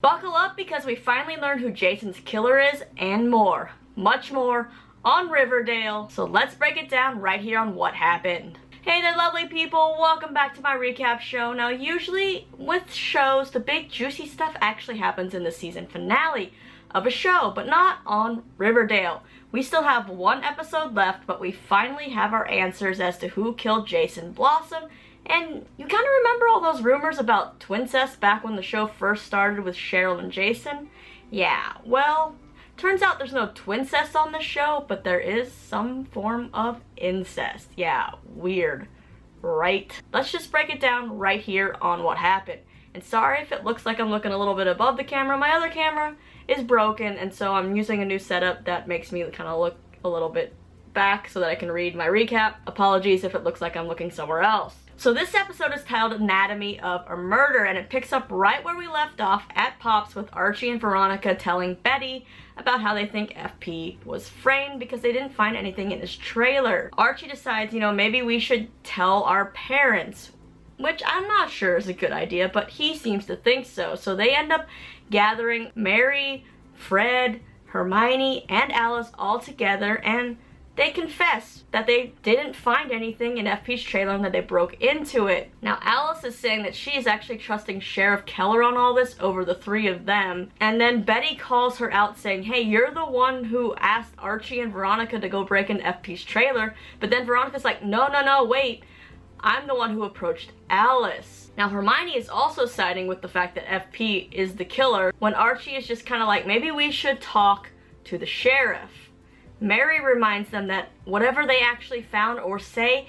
Buckle up because we finally learned who Jason's killer is and more, much more, on Riverdale. So let's break it down right here on What Happened. Hey there lovely people, welcome back to my recap show. Now usually with shows, the big juicy stuff actually happens in the season finale of a show, but not on Riverdale. We still have one episode left, but we finally have our answers as to who killed Jason Blossom. And you kind of remember all those rumors about twincest back when the show first started with Cheryl and Jason? Yeah, well, turns out there's no twincest on the show, but there is some form of incest. Yeah, weird, right? Let's just break it down right here on What Happened. And sorry if it looks like I'm looking a little bit above the camera. My other camera is broken, and so I'm using a new setup that makes me kind of look a little bit back so that I can read my recap. Apologies if it looks like I'm looking somewhere else. So this episode is titled Anatomy of a Murder, and it picks up right where we left off at Pops with Archie and Veronica telling Betty about how they think FP was framed because they didn't find anything in his trailer. Archie decides, maybe we should tell our parents, which I'm not sure is a good idea, but he seems to think so. So they end up gathering Mary, Fred, Hermione, and Alice all together, and they confess that they didn't find anything in FP's trailer and that they broke into it. Now Alice is saying that she is actually trusting Sheriff Keller on all this over the three of them. And then Betty calls her out saying, hey, you're the one who asked Archie and Veronica to go break into FP's trailer. But then Veronica's like, no, wait. I'm the one who approached Alice. Now Hermione is also siding with the fact that FP is the killer when Archie is just kind of like, maybe we should talk to the sheriff. Mary reminds them that whatever they actually found or say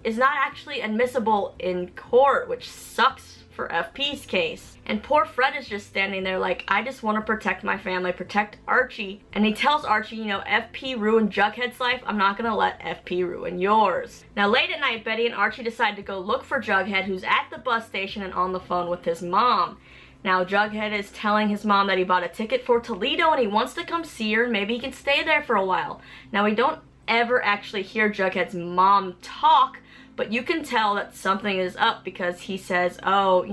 is not actually admissible in court, which sucks for FP's case. And poor Fred is just standing there like, I just want to protect my family, protect Archie. And he tells Archie, FP ruined Jughead's life, I'm not gonna let FP ruin yours. Now late at night, Betty and Archie decide to go look for Jughead, who's at the bus station and on the phone with his mom. Now Jughead is telling his mom that he bought a ticket for Toledo and he wants to come see her and maybe he can stay there for a while. Now we don't ever actually hear Jughead's mom talk, but you can tell that something is up because he says, oh,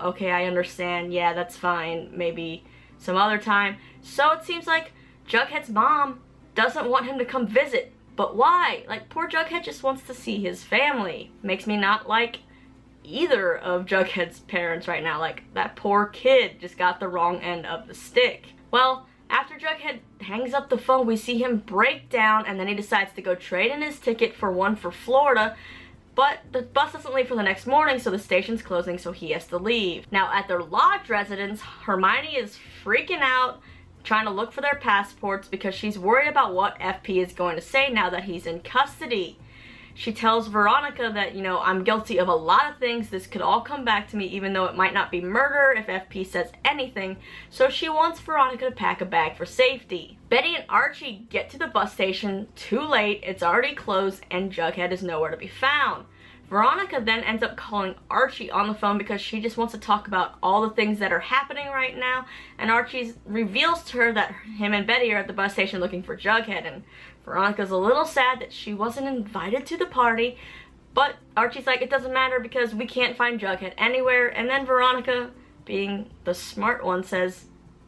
okay, I understand, yeah, that's fine, maybe some other time. So it seems like Jughead's mom doesn't want him to come visit. But why? Like, poor Jughead just wants to see his family. Makes me not like either of Jughead's parents right now. Like, that poor kid just got the wrong end of the stick. Well, after Jughead hangs up the phone, we see him break down and then he decides to go trade in his ticket for one for Florida. But the bus doesn't leave for the next morning, so the station's closing, so he has to leave. Now at their lodge residence, Hermione is freaking out, trying to look for their passports because she's worried about what FP is going to say now that he's in custody. She tells Veronica that, I'm guilty of a lot of things. This could all come back to me even though it might not be murder if FP says anything. So she wants Veronica to pack a bag for safety. Betty and Archie get to the bus station too late. It's already closed and Jughead is nowhere to be found. Veronica then ends up calling Archie on the phone because she just wants to talk about all the things that are happening right now. And Archie reveals to her that him and Betty are at the bus station looking for Jughead. And Veronica's a little sad that she wasn't invited to the party. But Archie's like, it doesn't matter because we can't find Jughead anywhere. And then Veronica, being the smart one, says,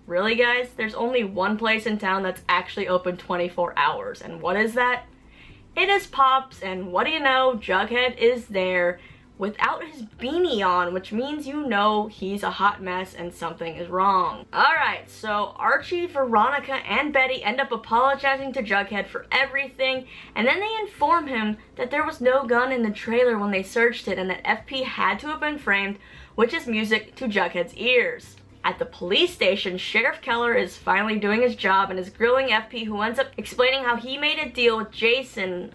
really guys? There's only one place in town that's actually open 24 hours. And what is that? It is Pops, and what do you know, Jughead is there without his beanie on, which means he's a hot mess and something is wrong. Alright, so Archie, Veronica, and Betty end up apologizing to Jughead for everything, and then they inform him that there was no gun in the trailer when they searched it and that FP had to have been framed, which is music to Jughead's ears. At the police station, Sheriff Keller is finally doing his job and is grilling FP, who ends up explaining how he made a deal with Jason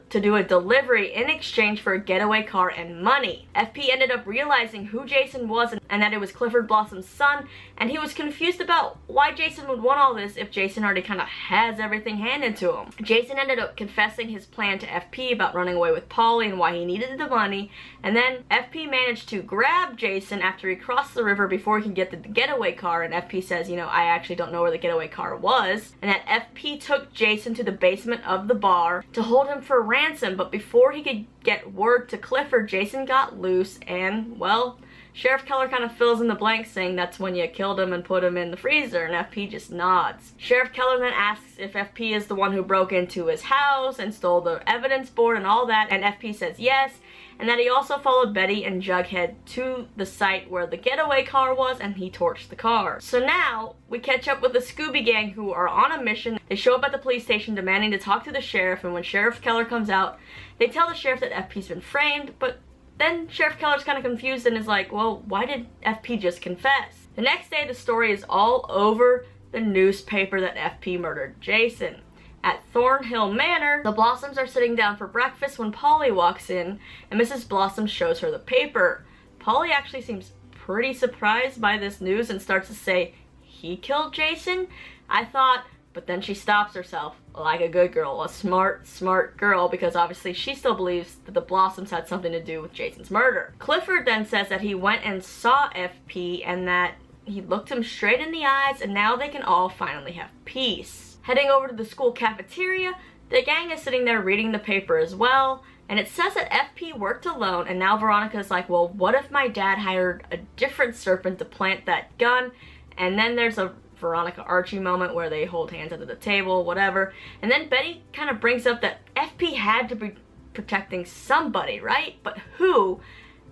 to do a delivery in exchange for a getaway car and money. FP ended up realizing who Jason was and that it was Clifford Blossom's son, and he was confused about why Jason would want all this if Jason already kind of has everything handed to him. Jason ended up confessing his plan to FP about running away with Polly and why he needed the money, and then FP managed to grab Jason after he crossed the river before he could get the getaway car, and FP says, I actually don't know where the getaway car was, and that FP took Jason to the basement of the bar to hold him for ransom, but before he could get word to Clifford, Jason got loose and, well, Sheriff Keller kind of fills in the blanks saying that's when you killed him and put him in the freezer, and FP just nods. Sheriff Keller then asks if FP is the one who broke into his house and stole the evidence board and all that, and FP says yes, and that he also followed Betty and Jughead to the site where the getaway car was and he torched the car. So now we catch up with the Scooby Gang, who are on a mission. They show up at the police station demanding to talk to the sheriff, and when Sheriff Keller comes out, they tell the sheriff that FP's been framed, but then Sheriff Keller's kind of confused and is like, well, why did FP just confess? The next day, the story is all over the newspaper that FP murdered Jason. At Thornhill Manor, the Blossoms are sitting down for breakfast when Polly walks in, and Mrs. Blossom shows her the paper. Polly actually seems pretty surprised by this news and starts to say, he killed Jason? I thought, but then she stops herself, like a good girl, a smart girl, because obviously she still believes that the Blossoms had something to do with Jason's murder. Clifford then says that he went and saw FP and that he looked him straight in the eyes, and now they can all finally have peace. Heading over to the school cafeteria, the gang is sitting there reading the paper as well, and it says that FP worked alone, and now Veronica's like, well, what if my dad hired a different serpent to plant that gun? And then there's a Veronica Archie moment where they hold hands under the table, whatever. And then Betty kind of brings up that FP had to be protecting somebody, right? But who?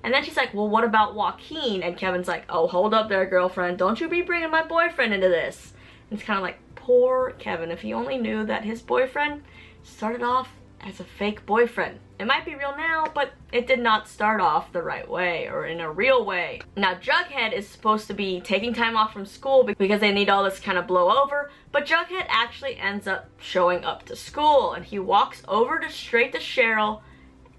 And then she's like, well, what about Joaquin? And Kevin's like, oh, hold up there, girlfriend. Don't you be bringing my boyfriend into this. And it's kind of like, poor Kevin. If he only knew that his boyfriend started off as a fake boyfriend. It might be real now, but it did not start off the right way or in a real way. Now, Jughead is supposed to be taking time off from school because they need all this kind of blow over, but Jughead actually ends up showing up to school, and he walks over to straight to Cheryl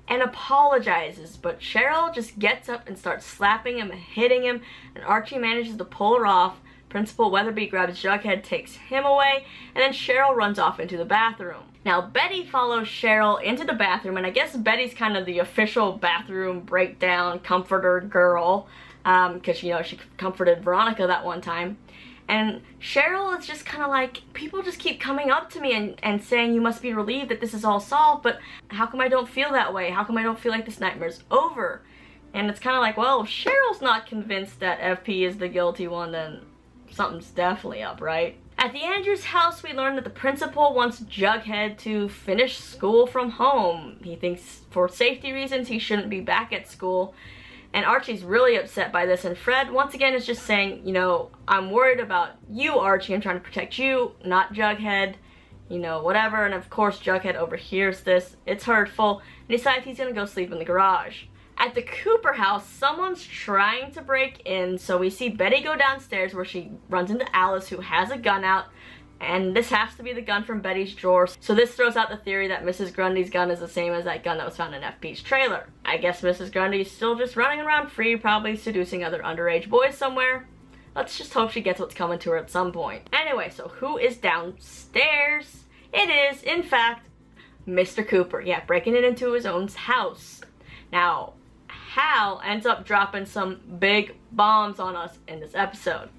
and apologizes, but Cheryl just gets up and starts slapping him and hitting him, and Archie manages to pull her off. Principal Weatherby grabs Jughead, takes him away, and then Cheryl runs off into the bathroom. Now, Betty follows Cheryl into the bathroom, and I guess Betty's kind of the official bathroom breakdown comforter girl, because, you know, she comforted Veronica that one time. And Cheryl is just kind of like, people just keep coming up to me and saying you must be relieved that this is all solved, but how come I don't feel that way? How come I don't feel like this nightmare's over? And it's kind of like, well, if Cheryl's not convinced that FP is the guilty one, then something's definitely up, right? At the Andrews house, we learn that the principal wants Jughead to finish school from home. He thinks for safety reasons he shouldn't be back at school. And Archie's really upset by this, and Fred once again is just saying, you know, I'm worried about you, Archie. I'm trying to protect you, not Jughead, you know, whatever. And of course Jughead overhears this. It's hurtful, and decides he's gonna go sleep in the garage. At the Cooper house, someone's trying to break in, so we see Betty go downstairs where she runs into Alice, who has a gun out, and this has to be the gun from Betty's drawer. So this throws out the theory that Mrs. Grundy's gun is the same as that gun that was found in FP's trailer. I guess Mrs. Grundy's still just running around free, probably seducing other underage boys somewhere. Let's just hope she gets what's coming to her at some point. Anyway, so who is downstairs? It is, in fact, Mr. Cooper. Yeah, breaking it into his own house. Now, Hal ends up dropping some big bombs on us in this episode.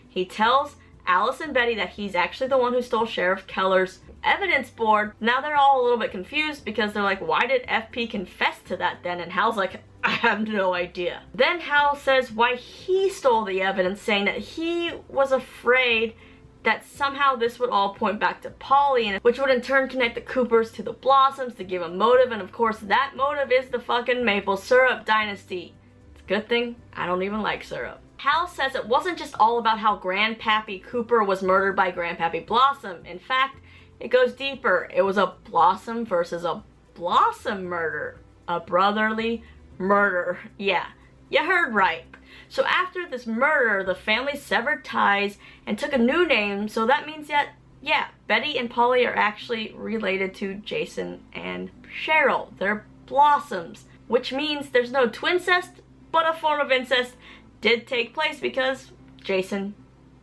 He tells Alice and Betty that he's actually the one who stole Sheriff Keller's evidence board. Now they're all a little bit confused because they're like, why did FP confess to that then? And Hal's like, I have no idea. Then Hal says why he stole the evidence, saying that he was afraid that somehow this would all point back to Polly, and which would in turn connect the Coopers to the Blossoms to give a motive, and of course that motive is the fucking maple syrup dynasty. It's a good thing I don't even like syrup. Hal says it wasn't just all about how Grandpappy Cooper was murdered by Grandpappy Blossom. In fact, it goes deeper. It was a Blossom versus a Blossom murder. A brotherly murder. Yeah, you heard right. So after this murder, the family severed ties and took a new name, so that means that, yeah, Betty and Polly are actually related to Jason and Cheryl. They're Blossoms, which means there's no twincest, but a form of incest did take place because Jason,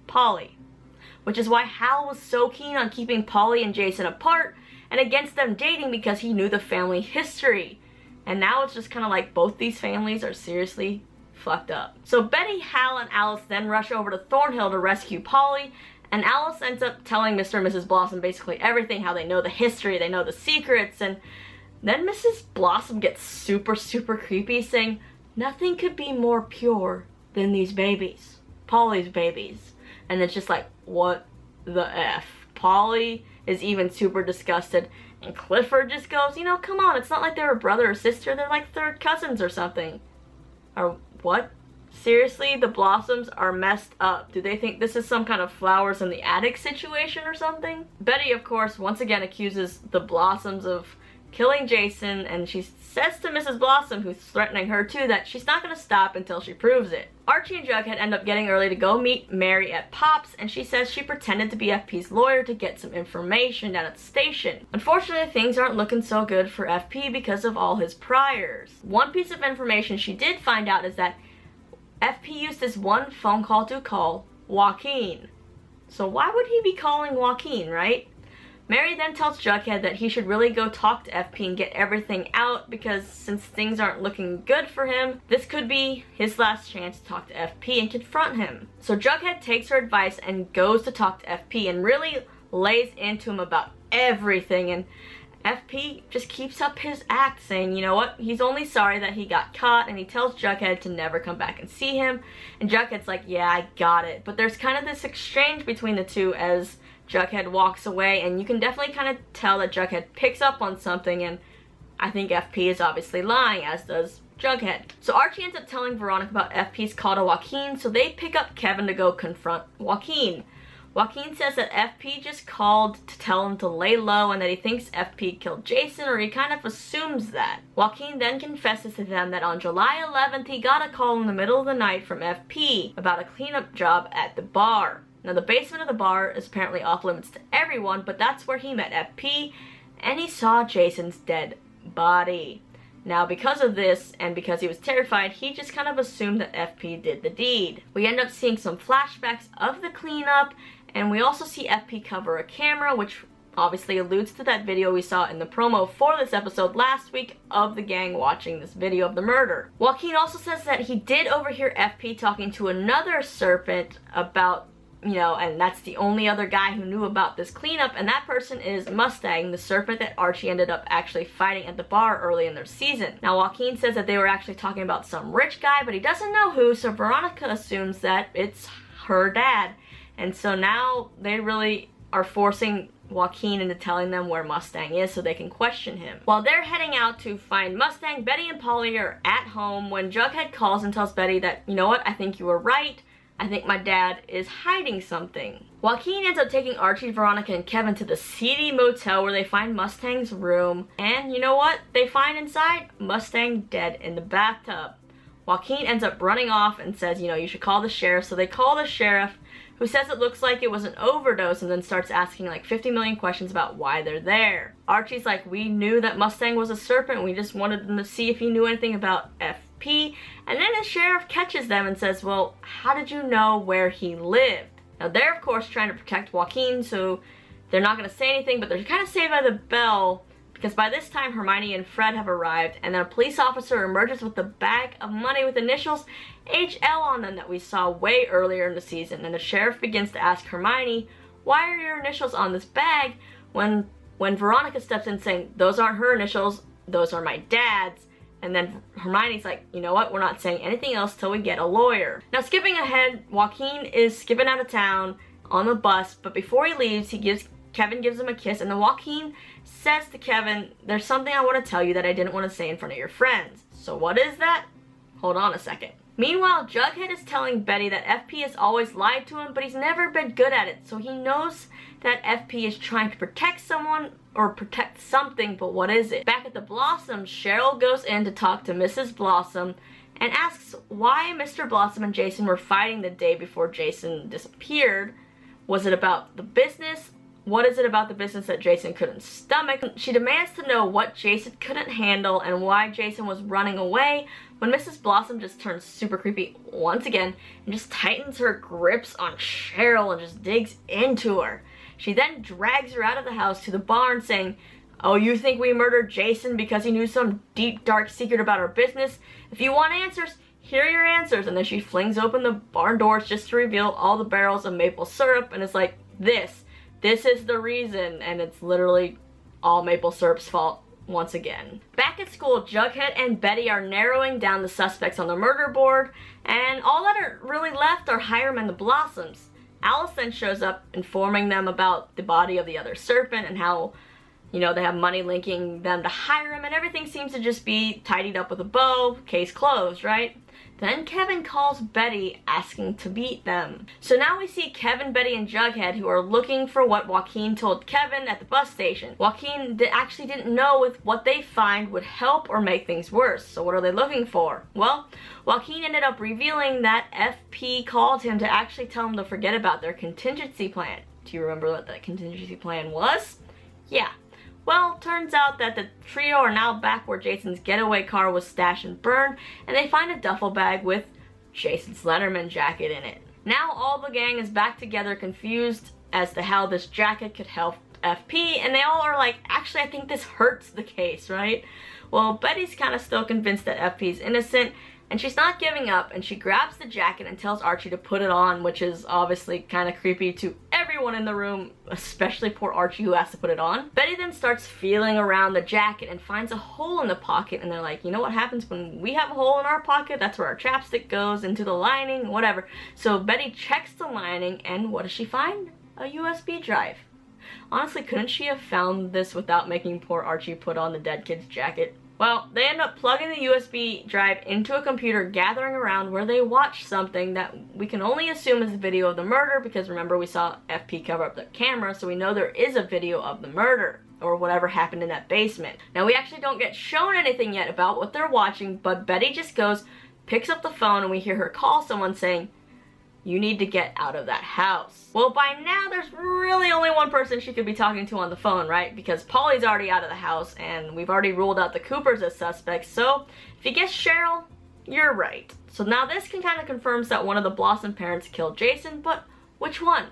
Polly. Which is why Hal was so keen on keeping Polly and Jason apart and against them dating, because he knew the family history. And now it's just kind of like both these families are seriously fucked up. So Betty, Hal, and Alice then rush over to Thornhill to rescue Polly, and Alice ends up telling Mr. and Mrs. Blossom basically everything, how they know the history, they know the secrets, and then Mrs. Blossom gets super creepy, saying, nothing could be more pure than these babies. Polly's babies. And it's just like, what the F? Polly is even super disgusted. And Clifford just goes, you know, come on, it's not like they're a brother or sister, they're like third cousins or something. Or what? Seriously, the Blossoms are messed up. Do they think this is some kind of flowers in the attic situation or something? Betty, of course, once again accuses the Blossoms of killing Jason, and she says to Mrs. Blossom, who's threatening her too, that she's not gonna stop until she proves it. Archie and Jughead end up getting early to go meet Mary at Pop's, and she says she pretended to be FP's lawyer to get some information down at the station. Unfortunately, things aren't looking so good for FP because of all his priors. One piece of information she did find out is that FP used this one phone call to call Joaquin. So why would he be calling Joaquin, right? Mary then tells Jughead that he should really go talk to FP and get everything out, because since things aren't looking good for him, this could be his last chance to talk to FP and confront him. So Jughead takes her advice and goes to talk to FP and really lays into him about everything, and FP just keeps up his act, saying, you know what, he's only sorry that he got caught, and he tells Jughead to never come back and see him, and Jughead's like, yeah, I got it. But there's kind of this exchange between the two as Jughead walks away, and you can definitely kind of tell that Jughead picks up on something, and I think FP is obviously lying, as does Jughead. So Archie ends up telling Veronica about FP's call to Joaquin, so they pick up Kevin to go confront Joaquin. Joaquin says that FP just called to tell him to lay low and that he thinks FP killed Jason, or he kind of assumes that. Joaquin then confesses to them that on July 11th he got a call in the middle of the night from FP about a cleanup job at the bar. Now, the basement of the bar is apparently off limits to everyone, but that's where he met FP, and he saw Jason's dead body. Now, because of this, and because he was terrified, he just kind of assumed that FP did the deed. We end up seeing some flashbacks of the cleanup, and we also see FP cover a camera, which obviously alludes to that video we saw in the promo for this episode last week of the gang watching this video of the murder. Joaquin also says that he did overhear FP talking to another serpent about, you know, and that's the only other guy who knew about this cleanup, and that person is Mustang, the serpent that Archie ended up actually fighting at the bar early in their season. Now, Joaquin says that they were actually talking about some rich guy, but he doesn't know who, so Veronica assumes that it's her dad. And so now they really are forcing Joaquin into telling them where Mustang is so they can question him. While they're heading out to find Mustang, Betty and Polly are at home when Jughead calls and tells Betty that, you know what, I think you were right. I think my dad is hiding something. Joaquin ends up taking Archie, Veronica, and Kevin to the seedy motel where they find Mustang's room. And you know what they find inside? Mustang dead in the bathtub. Joaquin ends up running off and says, you know, you should call the sheriff. So they call the sheriff, who says it looks like it was an overdose, and then starts asking like 50 million questions about why they're there. Archie's like, we knew that Mustang was a serpent. We just wanted them to see if he knew anything about FP. And then the sheriff catches them and says, well, how did you know where he lived? Now they're of course trying to protect Joaquin, so they're not going to say anything, but they're kind of saved by the bell, because by this time Hermione and Fred have arrived, and then a police officer emerges with a bag of money with initials HL on them that we saw way earlier in the season, and the sheriff begins to ask Hermione, why are your initials on this bag, when Veronica steps in saying, those aren't her initials, those are my dad's. And then Hermione's like, you know what, we're not saying anything else till we get a lawyer. Now skipping ahead, Joaquin is skipping out of town on the bus, but before he leaves, Kevin gives him a kiss, and then Joaquin says to Kevin, there's something I want to tell you that I didn't want to say in front of your friends. So what is that? Hold on a second. Meanwhile, Jughead is telling Betty that FP has always lied to him, but he's never been good at it, so he knows that FP is trying to protect someone or protect something, but what is it? Back at the Blossoms, Cheryl goes in to talk to Mrs. Blossom and asks why Mr. Blossom and Jason were fighting the day before Jason disappeared. Was it about the business? What is it about the business that Jason couldn't stomach? She demands to know what Jason couldn't handle and why Jason was running away, when Mrs. Blossom just turns super creepy once again and just tightens her grips on Cheryl and just digs into her. She then drags her out of the house to the barn saying, oh, you think we murdered Jason because he knew some deep dark secret about our business? If you want answers, here are your answers. And then she flings open the barn doors just to reveal all the barrels of maple syrup, and it's like, this is the reason, and it's literally all maple syrup's fault. once again. Back at school, Jughead and Betty are narrowing down the suspects on the murder board, and all that are really left are Hiram and the Blossoms. Alice then shows up informing them about the body of the other serpent and how, you know, they have money linking them to Hiram, and everything seems to just be tidied up with a bow, case closed, right? Then Kevin calls Betty asking to meet them. So now we see Kevin, Betty, and Jughead who are looking for what Joaquin told Kevin at the bus station. Joaquin actually didn't know if what they find would help or make things worse. So what are they looking for? Well, Joaquin ended up revealing that FP called him to actually tell him to forget about their contingency plan. Do you remember what that contingency plan was? Yeah. Well, turns out that the trio are now back where Jason's getaway car was stashed and burned, and they find a duffel bag with Jason's Letterman jacket in it. Now all the gang is back together, confused as to how this jacket could help FP, and they all are like, actually I think this hurts the case, right? Well, Betty's kind of still convinced that FP's innocent, and she's not giving up, and she grabs the jacket and tells Archie to put it on, which is obviously kind of creepy to everyone in the room, especially poor Archie who has to put it on. Betty then starts feeling around the jacket and finds a hole in the pocket, and they're like, you know what happens when we have a hole in our pocket? That's where our chapstick goes, into the lining, whatever. So Betty checks the lining, and what does she find? A USB drive. Honestly, couldn't she have found this without making poor Archie put on the dead kid's jacket? Well, they end up plugging the USB drive into a computer, gathering around where they watch something that we can only assume is a video of the murder, because remember we saw FP cover up the camera, so we know there is a video of the murder or whatever happened in that basement. Now we actually don't get shown anything yet about what they're watching, but Betty just goes, picks up the phone, and we hear her call someone saying, you need to get out of that house. Well, by now there's really only one person she could be talking to on the phone, right? Because Polly's already out of the house, and we've already ruled out the Coopers as suspects, so if you guess Cheryl, you're right. So now this can kind of confirms that one of the Blossom parents killed Jason, but which one?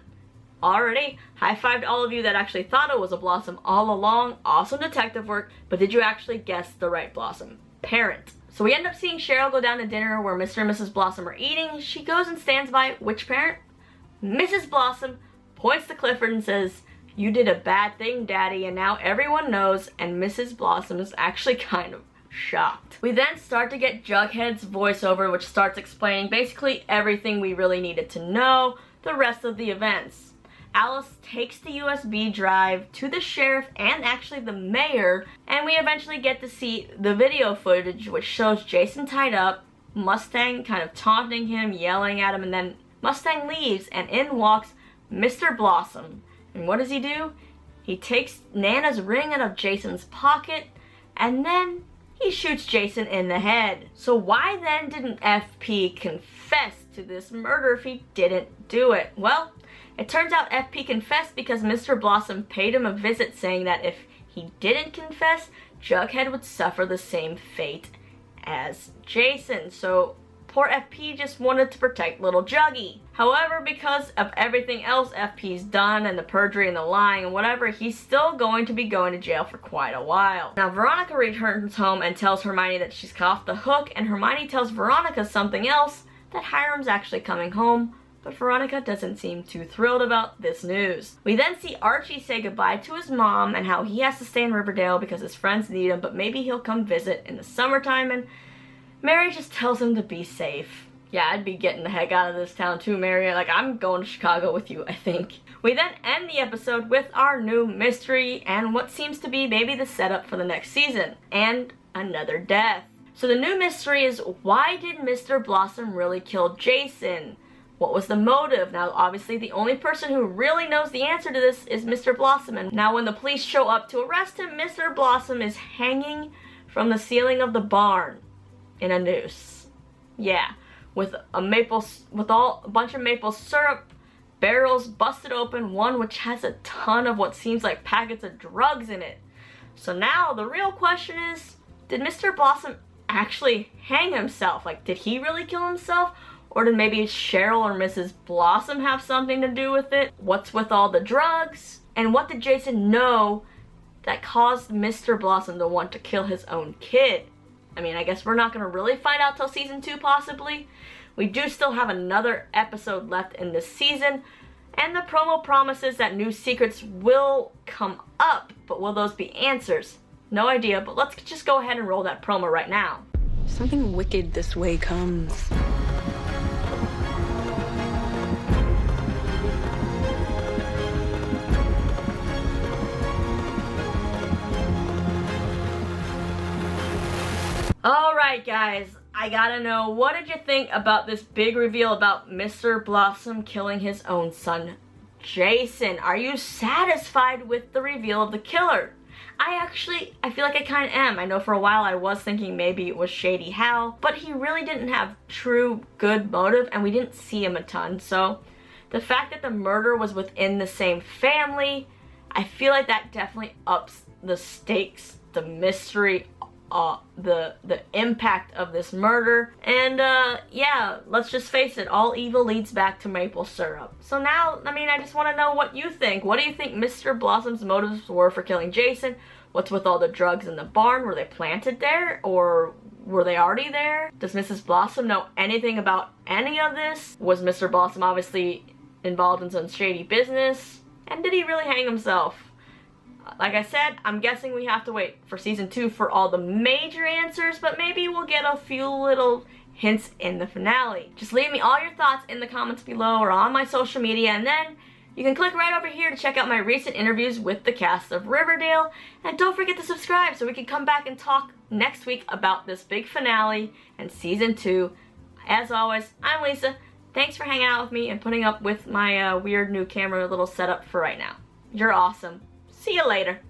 Already, high five to all of you that actually thought it was a Blossom all along. Awesome detective work, but did you actually guess the right Blossom parent? So we end up seeing Cheryl go down to dinner where Mr. and Mrs. Blossom are eating. She goes and stands by which parent? Mrs. Blossom, points to Clifford and says, you did a bad thing, Daddy, and now everyone knows, and Mrs. Blossom is actually kind of shocked. We then start to get Jughead's voiceover, which starts explaining basically everything we really needed to know, the rest of the events. Alice takes the USB drive to the sheriff and actually the mayor, and we eventually get to see the video footage which shows Jason tied up, Mustang kind of taunting him, yelling at him, and then Mustang leaves and in walks Mr. Blossom. And what does he do? He takes Nana's ring out of Jason's pocket, and then he shoots Jason in the head. So why then didn't FP confess to this murder if he didn't do it? Well, it turns out FP confessed because Mr. Blossom paid him a visit, saying that if he didn't confess, Jughead would suffer the same fate as Jason. So poor FP just wanted to protect little Juggy. However, because of everything else FP's done and the perjury and the lying and whatever, he's still going to be going to jail for quite a while. Now Veronica returns home and tells Hermione that she's off the hook, and Hermione tells Veronica something else, that Hiram's actually coming home. But Veronica doesn't seem too thrilled about this news. We then see Archie say goodbye to his mom and how he has to stay in Riverdale because his friends need him, but maybe he'll come visit in the summertime, and Mary just tells him to be safe. Yeah, I'd be getting the heck out of this town too, Mary. Like, I'm going to Chicago with you, I think. We then end the episode with our new mystery and what seems to be maybe the setup for the next season, and another death. So the new mystery is, why did Mr. Blossom really kill Jason? What was the motive? Now, obviously, the only person who really knows the answer to this is Mr. Blossom. And now when the police show up to arrest him, Mr. Blossom is hanging from the ceiling of the barn in a noose. Yeah, with a bunch of maple syrup, barrels busted open, one which has a ton of what seems like packets of drugs in it. So now the real question is, did Mr. Blossom actually hang himself? Like, did he really kill himself? Or did maybe Cheryl or Mrs. Blossom have something to do with it? What's with all the drugs? And what did Jason know that caused Mr. Blossom to want to kill his own kid? I mean, I guess we're not going to really find out till season 2 possibly. We do still have another episode left in this season, and the promo promises that new secrets will come up, but will those be answers? No idea, but let's just go ahead and roll that promo right now. Something wicked this way comes. Alright guys, I gotta know, what did you think about this big reveal about Mr. Blossom killing his own son, Jason? Are you satisfied with the reveal of the killer? I feel like I kind of am. I know for a while I was thinking maybe it was Shady Hal, but he really didn't have true good motive and we didn't see him a ton. So the fact that the murder was within the same family, I feel like that definitely ups the stakes, the mystery, the impact of this murder. And yeah, let's just face it, all evil leads back to maple syrup. So now, I just want to know what you think. What do you think Mr. Blossom's motives were for killing Jason? What's with all the drugs in the barn? Were they planted there, or were they already there? Does Mrs. Blossom know anything about any of this? Was Mr. Blossom obviously involved in some shady business? And did he really hang himself? Like I said, I'm guessing we have to wait for season 2 for all the major answers, but maybe we'll get a few little hints in the finale. Just leave me all your thoughts in the comments below or on my social media, and then you can click right over here to check out my recent interviews with the cast of Riverdale. And don't forget to subscribe so we can come back and talk next week about this big finale and season 2. As always, I'm Lisa. Thanks for hanging out with me and putting up with my weird new camera little setup for right now. You're awesome. See you later.